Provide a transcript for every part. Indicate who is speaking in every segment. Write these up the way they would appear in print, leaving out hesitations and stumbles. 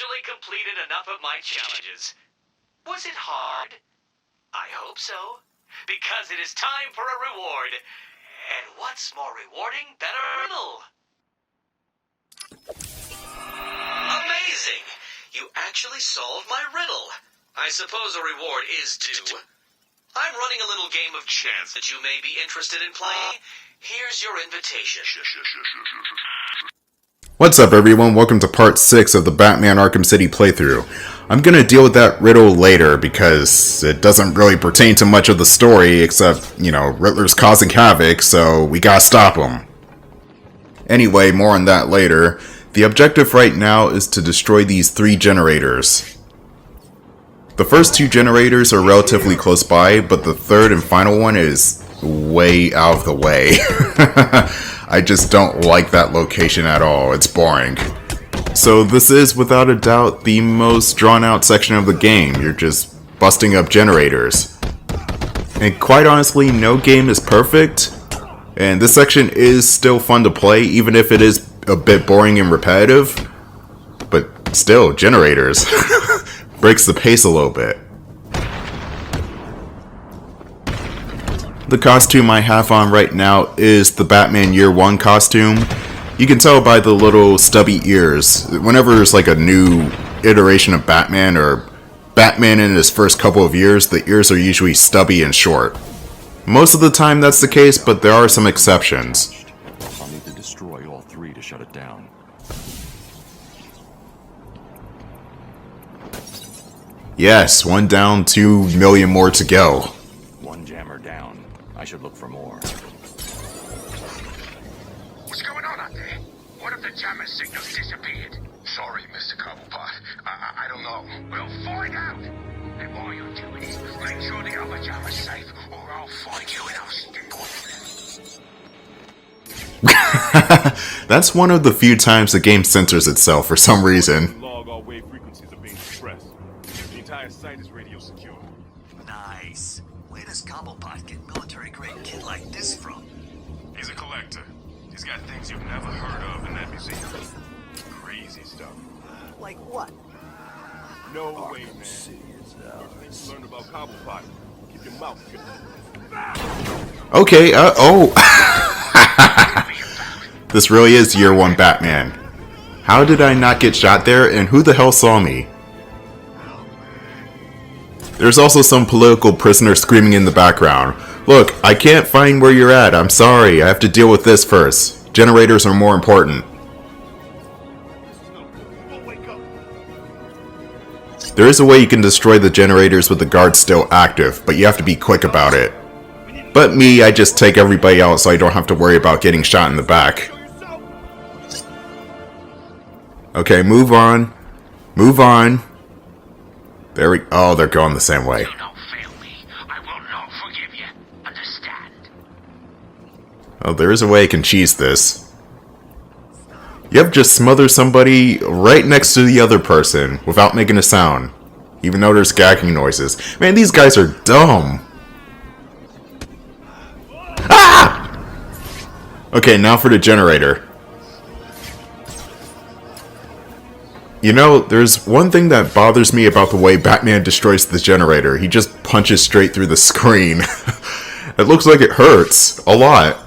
Speaker 1: actually completed enough of my challenges. Was it hard? I hope so. Because it is time for a reward. And what's more rewarding than a riddle? Amazing! You actually solved my riddle. I suppose a reward is due. I'm running a little game of chance that you may be interested in playing. Here's your invitation.
Speaker 2: What's up everyone, welcome to part 6 of the Batman Arkham City playthrough. I'm gonna deal with that riddle later because it doesn't really pertain to much of the story except, Riddler's causing havoc, so we gotta stop him. Anyway, more on that later. The objective right now is to destroy these 3 generators. The first 2 generators are relatively close by, but the third and final one is way out of the way. I just don't like that location at all, it's boring. So this is without a doubt the most drawn out section of the game. You're just busting up generators. And quite honestly, no game is perfect. And this section is still fun to play, even if it is a bit boring and repetitive. But still, generators. Breaks the pace a little bit. The costume I have on right now is the Batman Year 1 costume. You can tell by the little stubby ears. Whenever there's like a new iteration of Batman or Batman in his first couple of years, the ears are usually stubby and short. Most of the time that's the case, but there are some exceptions.
Speaker 3: I'll need to destroy all 3 to shut it down.
Speaker 2: Yes, 1 down, 2 million more to go.
Speaker 3: 1 jammer down. I should look for more.
Speaker 4: What's going on out there? What if the jammer signals disappeared? Sorry, Mr. Cobblepot. I don't know. We'll find out. And while you're doing it, make sure the other jammer's safe, or I'll find you and I'll stick with you.
Speaker 2: That's one of the few times the game censors itself for some reason.
Speaker 5: Log all wave frequencies are being suppressed. The entire site is radio secure.
Speaker 1: Nice. Where does Cobblepot get military-grade kit like this from?
Speaker 5: He's a collector. He's got things you've never heard of in that museum. Crazy stuff.
Speaker 1: Like what?
Speaker 5: No way, man. Things you learned about Cobblepot. Keep your mouth shut.
Speaker 2: Okay, This really is Year 1 Batman. How did I not get shot there, and who the hell saw me? There's also some political prisoner screaming in the background. Look, I can't find where you're at, I'm sorry, I have to deal with this first. Generators are more important. There is a way you can destroy the generators with the guards still active, but you have to be quick about it. But me, I just take everybody out so I don't have to worry about getting shot in the back. Okay, move on. Move on. There we... Oh, they're going the same way.
Speaker 4: Do not fail me. I will not forgive you. Understand?
Speaker 2: Oh, there is a way I can cheese this. Yep, just smother somebody right next to the other person without making a sound. Even though there's gagging noises. Man, these guys are dumb. Ah! Okay, now for the generator. You know, there's one thing that bothers me about the way Batman destroys the generator. He just punches straight through the screen. It looks like it hurts. A lot.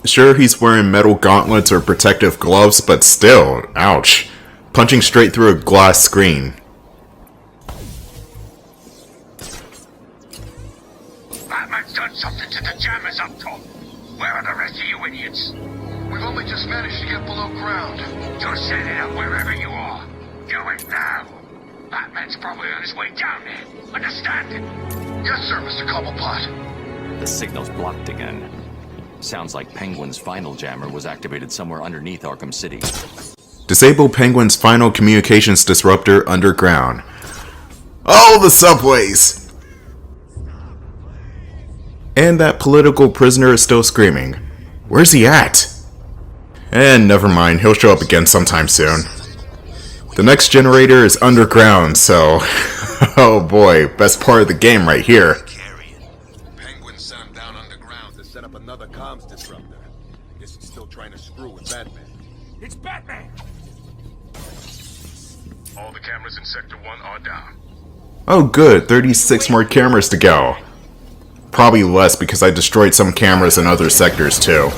Speaker 2: Sure, he's wearing metal gauntlets or protective gloves, but still, ouch. Punching straight through a glass screen.
Speaker 4: Batman's done something to the jammers up top. Where are the rest of you idiots? We've only just managed to get below ground. You're setting up wherever you are. Do it now. Batman's probably on his way down there. Understand? Yes, sir, Mr. Cobblepot.
Speaker 3: The signal's blocked again. Sounds like Penguin's final jammer was activated somewhere underneath Arkham City.
Speaker 2: Disable Penguin's final communications disruptor underground. Oh, the subways! And that political prisoner is still screaming. Where's he at? And never mind, he'll show up again sometime soon. The next generator is underground, so... oh boy, best part of the game right here.
Speaker 6: Penguin sent him down underground to set up another comms disruptor. I guess he's still trying to screw with Batman.
Speaker 5: It's Batman!
Speaker 4: All the cameras in Sector 1 are down.
Speaker 2: Oh good, 36 more cameras to go. Probably less because I destroyed some cameras in other sectors too.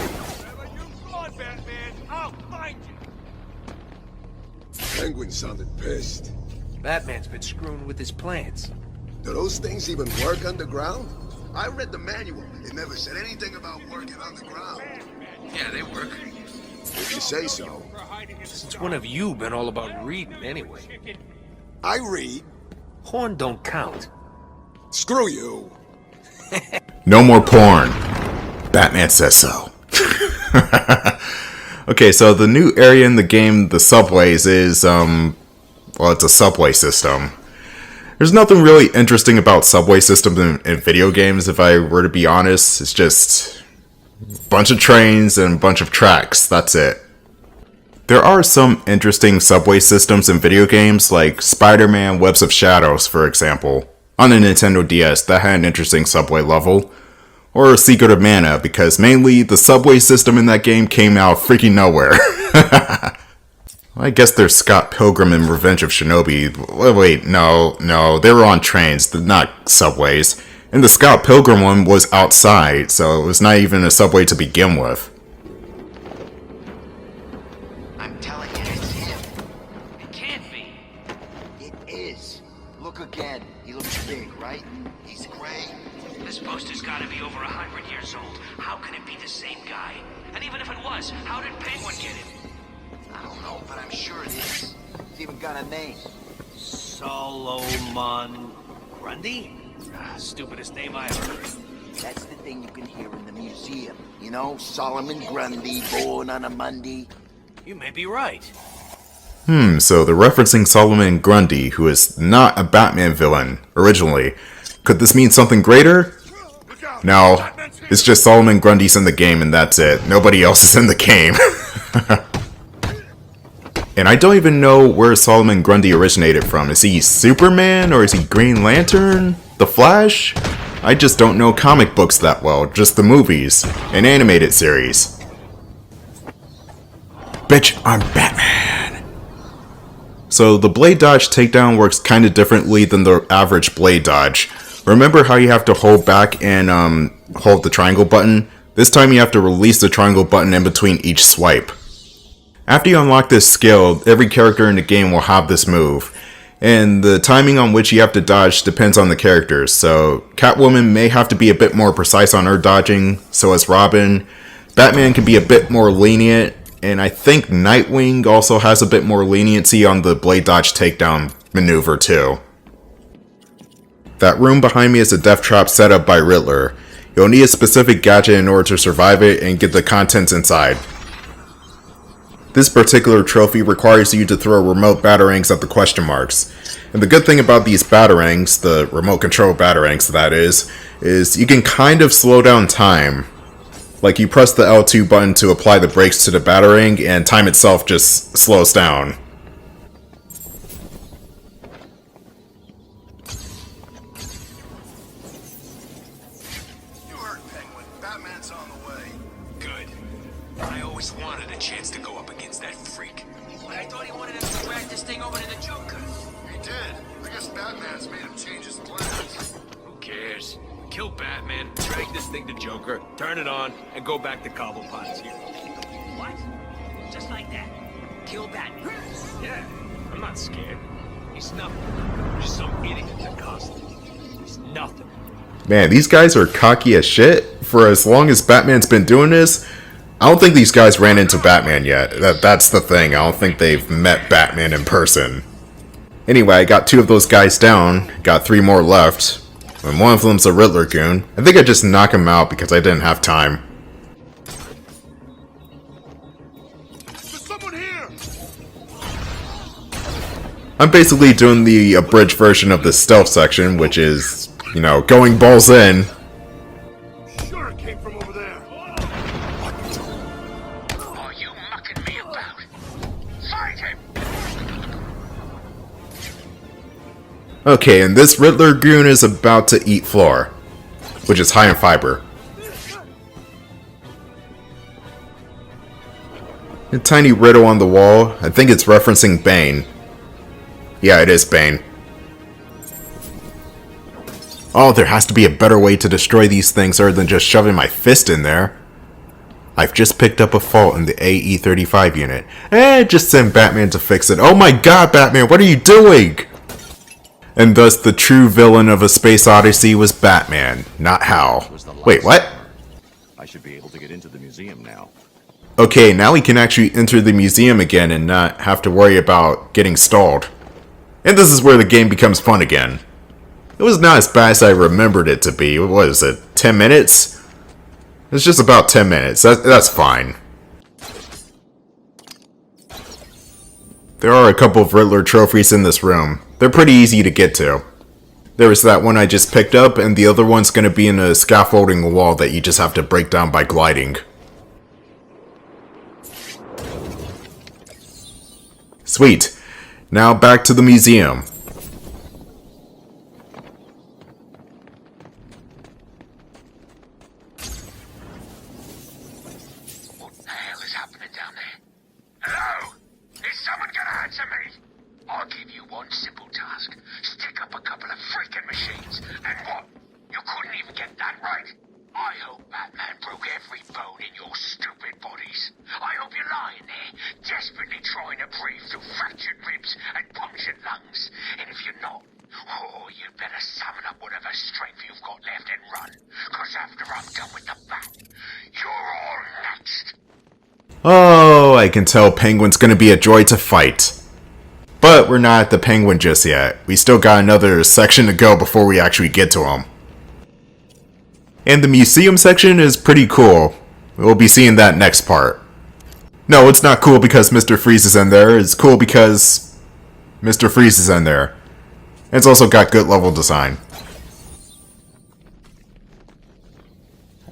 Speaker 6: Penguin sounded pissed.
Speaker 7: Batman's been screwing with his plans.
Speaker 6: Do those things even work underground? I read the manual. It never said anything about working underground.
Speaker 7: Yeah, they work.
Speaker 6: If you say so.
Speaker 7: Since when have you been all about reading, anyway?
Speaker 6: I read.
Speaker 7: Porn don't count.
Speaker 6: Screw you.
Speaker 2: No more porn. Batman says so. Okay, so the new area in the game, the subways, is, well, it's a subway system. There's nothing really interesting about subway systems in video games, if I were to be honest. It's just a bunch of trains and a bunch of tracks, that's it. There are some interesting subway systems in video games, like Spider-Man Webs of Shadows, for example. On the Nintendo DS, that had an interesting subway level. Or Secret of Mana, because mainly the subway system in that game came out freaking nowhere. I guess there's Scott Pilgrim and Revenge of Shinobi. Wait, no, they were on trains, not subways. And the Scott Pilgrim one was outside, so it was not even a subway to begin with.
Speaker 8: I'm telling you, it's him.
Speaker 1: It can't be.
Speaker 8: It is. Look again. He looks big, right? He's gray.
Speaker 1: This poster's gotta be over 100 years old. How can it be the same guy? And even if it was, how did Penguin get him?
Speaker 8: I don't know, but I'm sure it is. He's even got a name.
Speaker 1: Solomon Grundy? Stupidest name I ever heard.
Speaker 8: That's the thing you can hear in the museum. You know, Solomon Grundy, born on a Monday.
Speaker 1: You may be right.
Speaker 2: So they're referencing Solomon Grundy, who is not a Batman villain, originally. Could this mean something greater? No, it's just Solomon Grundy's in the game and that's it. Nobody else is in the game. And I don't even know where Solomon Grundy originated from. Is he Superman or is he Green Lantern? The Flash? I just don't know comic books that well, just the movies and animated series. Bitch, I'm Batman! So the blade dodge takedown works kinda differently than the average blade dodge. Remember how you have to hold back and hold the triangle button? This time you have to release the triangle button in between each swipe. After you unlock this skill, every character in the game will have this move. And the timing on which you have to dodge depends on the characters, so Catwoman may have to be a bit more precise on her dodging, so is Robin. Batman can be a bit more lenient, and I think Nightwing also has a bit more leniency on the blade dodge takedown maneuver too. That room behind me is a death trap set up by Riddler. You'll need a specific gadget in order to survive it and get the contents inside. This particular trophy requires you to throw remote batarangs at the question marks. And the good thing about these batarangs, the remote control batarangs that is you can kind of slow down time. Like you press the L2 button to apply the brakes to the batarang and time itself just slows down.
Speaker 6: You heard Penguin. Batman's on the way.
Speaker 4: Good. I always wanted a chance to go up against that freak.
Speaker 1: But I thought he wanted us to drag this thing over to the Joker.
Speaker 6: He did. I guess Batman's made him change his plans.
Speaker 5: Who cares? Kill Batman, drag this thing to Joker, turn it on, and go back to Cobblepot's here.
Speaker 1: What? Just like that? Kill Batman?
Speaker 5: Yeah, I'm not scared. He's nothing. Just some idiot that cost him. He's nothing.
Speaker 2: Man, these guys are cocky as shit. For as long as Batman's been doing this, I don't think these guys ran into Batman yet. That's the thing. I don't think they've met Batman in person. Anyway, I got 2 of those guys down. Got 3 more left. And one of them's a Riddler goon. I think I just knock him out because I didn't have time.
Speaker 6: There's someone here!
Speaker 2: I'm basically doing the abridged version of the stealth section, which is, you know, going balls in.
Speaker 5: Sure it came from over there.
Speaker 4: What are you mucking me about? Fight him!
Speaker 2: Okay, and this Riddler goon is about to eat floor, which is high in fiber. A tiny riddle on the wall. I think it's referencing Bane. Yeah, it is Bane. Oh, there has to be a better way to destroy these things other than just shoving my fist in there. I've just picked up a fault in the AE-35 unit. Just send Batman to fix it. Oh my god, Batman, what are you doing? And thus the true villain of A Space Odyssey was Batman, not Hal. Wait, what?
Speaker 3: I should be able to get into the museum now.
Speaker 2: Okay, now we can actually enter the museum again and not have to worry about getting stalled. And this is where the game becomes fun again. It was not as bad as I remembered it to be. What is it, 10 minutes? It's just about 10 minutes. That's fine. There are a couple of Riddler trophies in this room. They're pretty easy to get to. There was that one I just picked up, and the other one's going to be in a scaffolding wall that you just have to break down by gliding. Sweet. Now back to the museum.
Speaker 4: What the hell is happening down there? Hello? Is someone gonna answer me? I'll give you one simple task. Stick up a couple of freaking machines. And what? You couldn't even get that right? I hope Batman broke every bone in your stupid bodies. I hope you're lying there, desperately trying to breathe through fractured ribs and punctured lungs. And if you're not, oh, you'd better summon up whatever strength you've got left and run. Because after I'm done with the bat, you're all next.
Speaker 2: Oh, I can tell Penguin's gonna be a joy to fight. But we're not at the Penguin just yet. We still got another section to go before we actually get to him. And the museum section is pretty cool. We'll be seeing that next part. No, it's not cool because Mr. Freeze is in there. It's cool because Mr. Freeze is in there. It's also got good level design.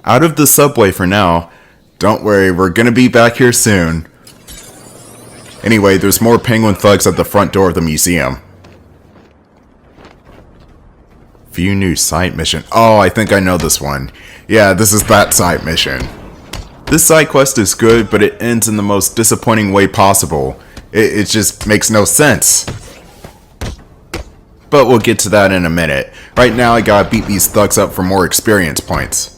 Speaker 2: Out of the subway for now. Don't worry, we're gonna be back here soon. Anyway, there's more Penguin thugs at the front door of the museum. View new side mission. Oh, I think I know this one. Yeah, this is that side mission. This side quest is good, but it ends in the most disappointing way possible. It just makes no sense. But we'll get to that in a minute. Right now, I gotta beat these thugs up for more experience points.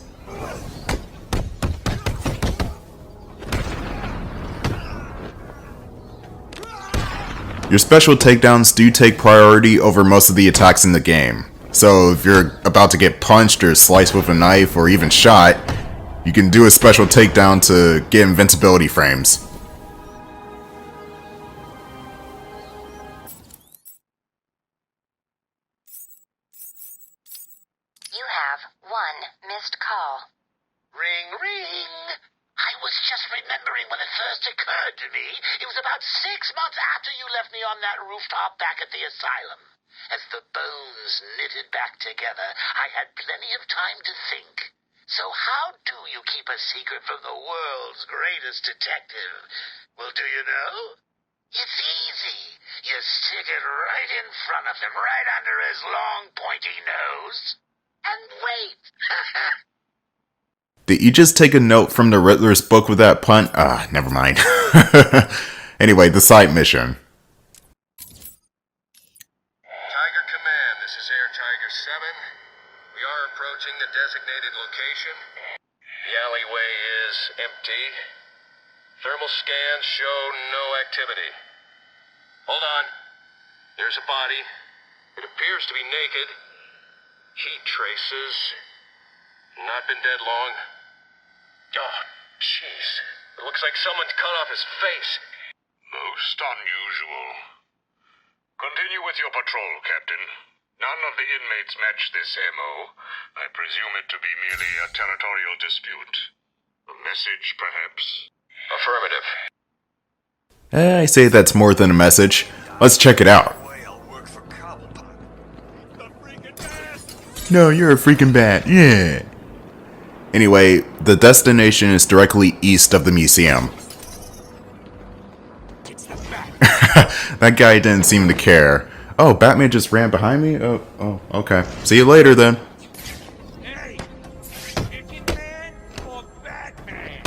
Speaker 2: Your special takedowns do take priority over most of the attacks in the game. So if you're about to get punched or sliced with a knife or even shot, you can do a special takedown to get invincibility frames.
Speaker 9: You have one missed call.
Speaker 4: Ring, ring. I was just remembering when it first occurred to me. It was about 6 months after you left me on that rooftop back at the asylum. As the bones knitted back together, I had plenty of time to think. So how do you keep a secret from the world's greatest detective? Well, do you know? It's easy. You stick it right in front of him, right under his long, pointy nose. And wait.
Speaker 2: Did you just take a note from the Riddler's book with that pun? Never mind. Anyway, the side mission.
Speaker 4: Tiger Command, this is Air Tiger 7. We are approaching the designated location. The alleyway is empty. Thermal scans show no activity. Hold on. There's a body. It appears to be naked. Heat traces. Not been dead long. Oh, jeez. It looks like someone's cut off his face.
Speaker 10: Most unusual. Continue with your patrol, Captain. None of the inmates match this MO. I presume it to be merely a territorial dispute. A message, perhaps?
Speaker 4: Affirmative.
Speaker 2: I say that's more than a message. Let's check it out. No, you're a freaking bat. Yeah. Anyway, the destination is directly east of the museum. That guy didn't seem to care. Oh, Batman just ran behind me? Oh, okay. See you later then.
Speaker 5: Hey, chicken man or Batman?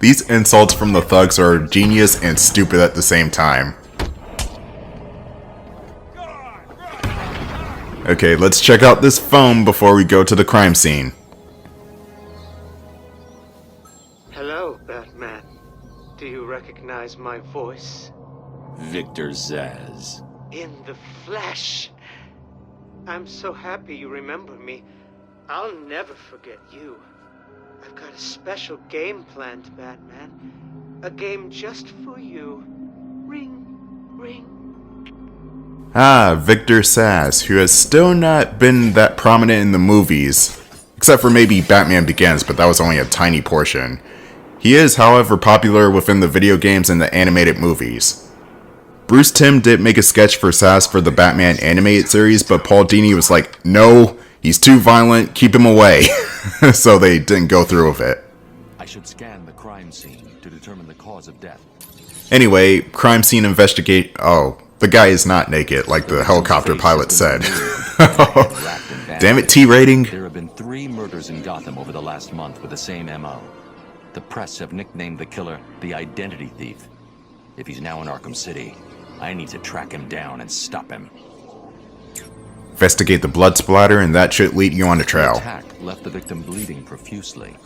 Speaker 2: These insults from the thugs are genius and stupid at the same time. Okay, let's check out this phone before we go to the crime scene.
Speaker 11: Hello, Batman. Do you recognize my voice?
Speaker 3: Victor Zsasz.
Speaker 11: In the flesh. I'm so happy you remember me. I'll never forget you. I've got a special game planned, Batman. A game just for you. Ring, ring.
Speaker 2: Ah, Victor Zsasz, who has still not been that prominent in the movies. Except for maybe Batman Begins, but that was only a tiny portion. He is, however, popular within the video games and the animated movies. Bruce Timm did make a sketch for Zsasz for the Batman animated series, but Paul Dini was like, no, he's too violent, keep him away. So they didn't go through with it.
Speaker 3: I should scan the crime scene to determine the cause of death.
Speaker 2: Anyway, crime scene investigate. Oh, the guy is not naked, like the helicopter pilot said. Damn it, T rating.
Speaker 3: There have been 3 murders in Gotham over the last month with the same MO. The press have nicknamed the killer the Identity Thief. If he's now in Arkham City, I need to track him down and stop him.
Speaker 2: Investigate the blood splatter, and that should lead you on the trail.
Speaker 3: The attack left the victim bleeding profusely.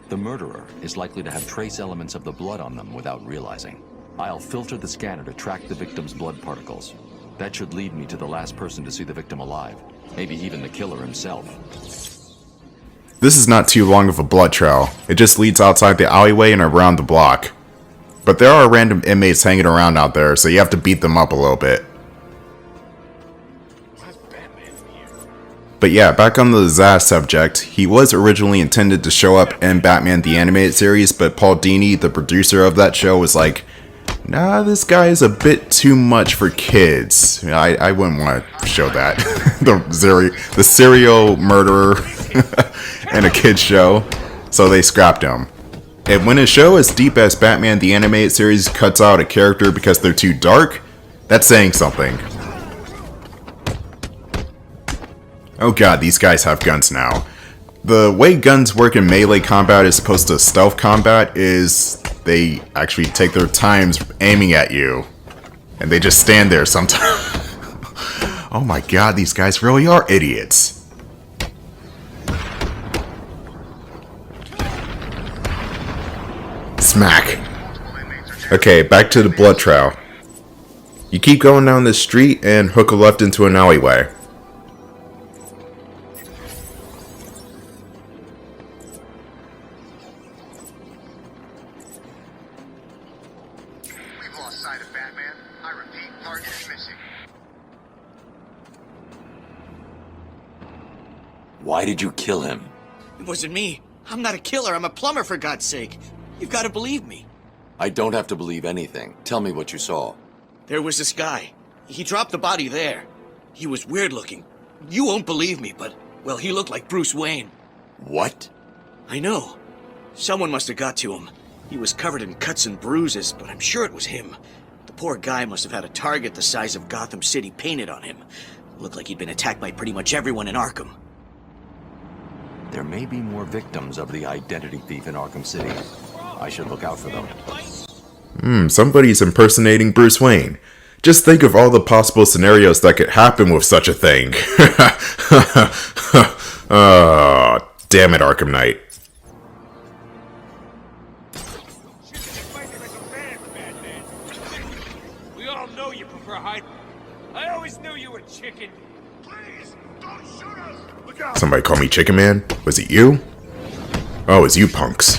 Speaker 3: The murderer is likely to have trace elements of the blood on them without realizing. I'll filter the scanner to track the victim's blood particles. That should lead me to the last person to see the victim alive. Maybe even the killer himself.
Speaker 2: This is not too long of a blood trail. It just leads outside the alleyway and around the block. But there are random inmates hanging around out there, so you have to beat them up a little bit. But yeah, back on the Zsasz subject, he was originally intended to show up in Batman the Animated Series, but Paul Dini, the producer of that show, was like, nah, this guy is a bit too much for kids. I wouldn't want to show that. the serial murderer in a kid's show. So they scrapped him. And when a show as deep as Batman the Animated Series cuts out a character because they're too dark, that's saying something. Oh god, these guys have guns now. The way guns work in melee combat as opposed to stealth combat is they actually take their times aiming at you. And they just stand there sometimes. Oh my god, these guys really are idiots. Smack. Okay, back to the blood trail. You keep going down this street and hook a left into an alleyway.
Speaker 4: We've lost sight of Batman. I repeat, target is missing.
Speaker 3: Why did you kill him?
Speaker 12: It wasn't me. I'm not a killer. I'm a plumber, for God's sake. You've got to believe me.
Speaker 3: I don't have to believe anything. Tell me what you saw.
Speaker 12: There was this guy. He dropped the body there. He was weird looking. You won't believe me, but, well, he looked like Bruce Wayne.
Speaker 3: What?
Speaker 12: I know. Someone must have got to him. He was covered in cuts and bruises, but I'm sure it was him. The poor guy must have had a target the size of Gotham City painted on him. Looked like he'd been attacked by pretty much everyone in Arkham.
Speaker 3: There may be more victims of the Identity Thief in Arkham City. I should look out for them.
Speaker 2: Somebody's impersonating Bruce Wayne. Just think of all the possible scenarios that could happen with such a thing. Oh, damn it, Arkham Knight.
Speaker 7: We all know you prefer hiding. I always knew you were chicken.
Speaker 4: Please, don't shoot us! Look out!
Speaker 2: Somebody call me Chicken Man? Was it you? Oh, it's you punks.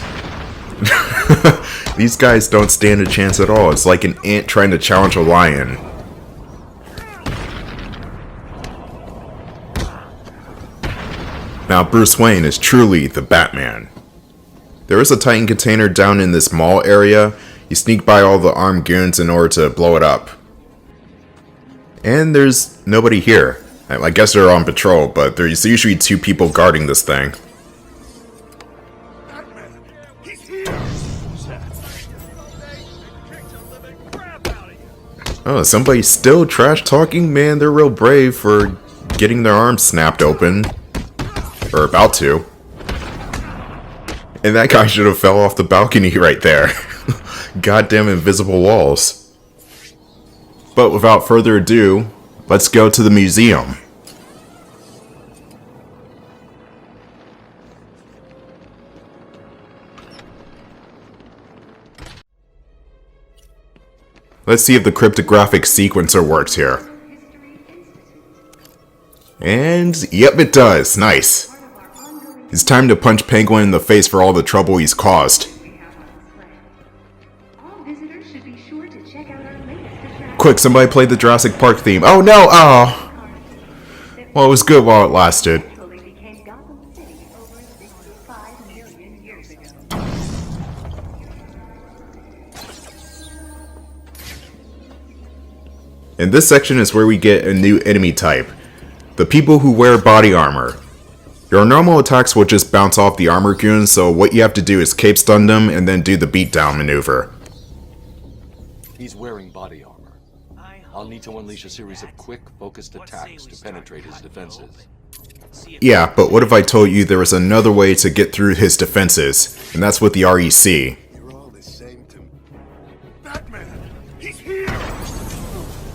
Speaker 2: These guys don't stand a chance at all. It's like an ant trying to challenge a lion. Now Bruce Wayne is truly the Batman. There is a Titan container down in this mall area. You sneak by all the armed goons in order to blow it up. And there's nobody here. I guess they're on patrol, but there's usually 2 people guarding this thing. Oh, somebody's still trash talking? Man, they're real brave for getting their arms snapped open. Or about to. And that guy should have fell off the balcony right there. Goddamn invisible walls. But without further ado, let's go to the museum. Let's see if the cryptographic sequencer works here. And, yep, it does. Nice. It's time to punch Penguin in the face for all the trouble he's caused. Quick, somebody play the Jurassic Park theme. Oh no! Oh! Well, it was good while it lasted. And this section is where we get a new enemy type. The people who wear body armor. Your normal attacks will just bounce off the armor goons, so what you have to do is cape stun them and then do the beatdown maneuver.
Speaker 3: He's wearing body armor. I'll need to unleash a series of quick, focused attacks to penetrate his defenses.
Speaker 2: Yeah, but what if I told you there was another way to get through his defenses, and that's with the REC.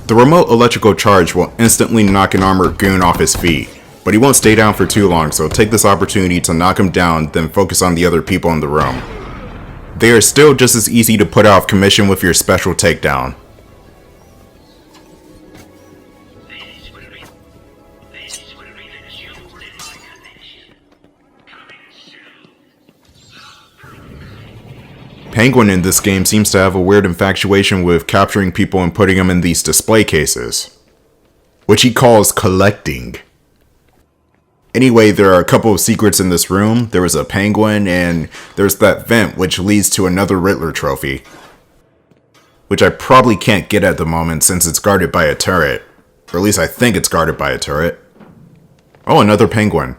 Speaker 2: The remote electrical charge will instantly knock an armored goon off his feet, but he won't stay down for too long, so take this opportunity to knock him down, then focus on the other people in the room. They are still just as easy to put out of commission with your special takedown. Penguin in this game seems to have a weird infatuation with capturing people and putting them in these display cases, which he calls collecting. Anyway, there are a couple of secrets in this room. There was a penguin, and there's that vent which leads to another Riddler trophy, which I probably can't get at the moment since it's guarded by a turret. Or at least I think it's guarded by a turret. Oh, another penguin.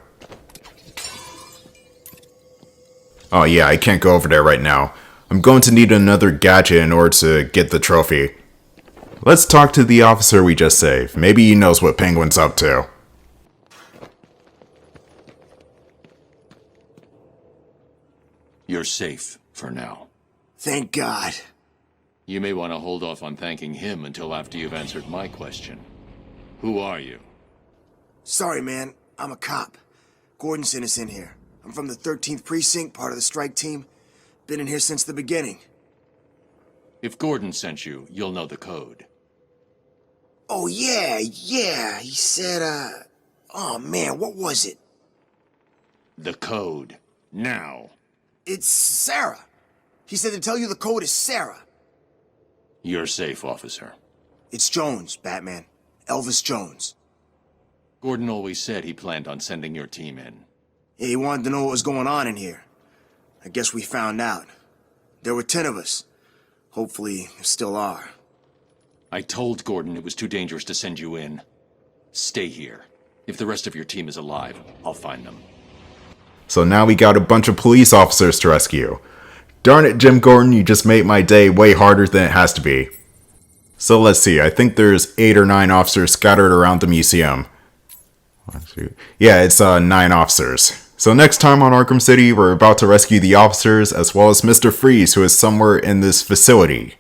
Speaker 2: Oh yeah, I can't go over there right now. I'm going to need another gadget in order to get the trophy. Let's talk to the officer we just saved. Maybe he knows what Penguin's up to.
Speaker 3: You're safe for now.
Speaker 12: Thank God.
Speaker 3: You may want to hold off on thanking him until after you've answered my question. Who are you?
Speaker 13: Sorry, man. I'm a cop. Gordon sent us in here. I'm from the 13th Precinct, part of the strike team. Been in here since the beginning.
Speaker 3: If Gordon sent you, you'll know the code.
Speaker 13: Oh, yeah. He said, oh, man, what was it?
Speaker 3: The code. Now.
Speaker 13: It's Sarah. He said to tell you the code is Sarah.
Speaker 3: You're safe, officer.
Speaker 13: It's Jones, Batman. Elvis Jones.
Speaker 3: Gordon always said he planned on sending your team in.
Speaker 13: Yeah, he wanted to know what was going on in here. I guess we found out. There were 10 of us. Hopefully, there still are.
Speaker 3: I told Gordon it was too dangerous to send you in. Stay here. If the rest of your team is alive, I'll find them.
Speaker 2: So now we got a bunch of police officers to rescue. Darn it, Jim Gordon, you just made my day way harder than it has to be. So let's see, I think there's 8 or 9 officers scattered around the museum. Yeah, it's 9 officers. So next time on Arkham City, we're about to rescue the officers as well as Mr. Freeze, who is somewhere in this facility.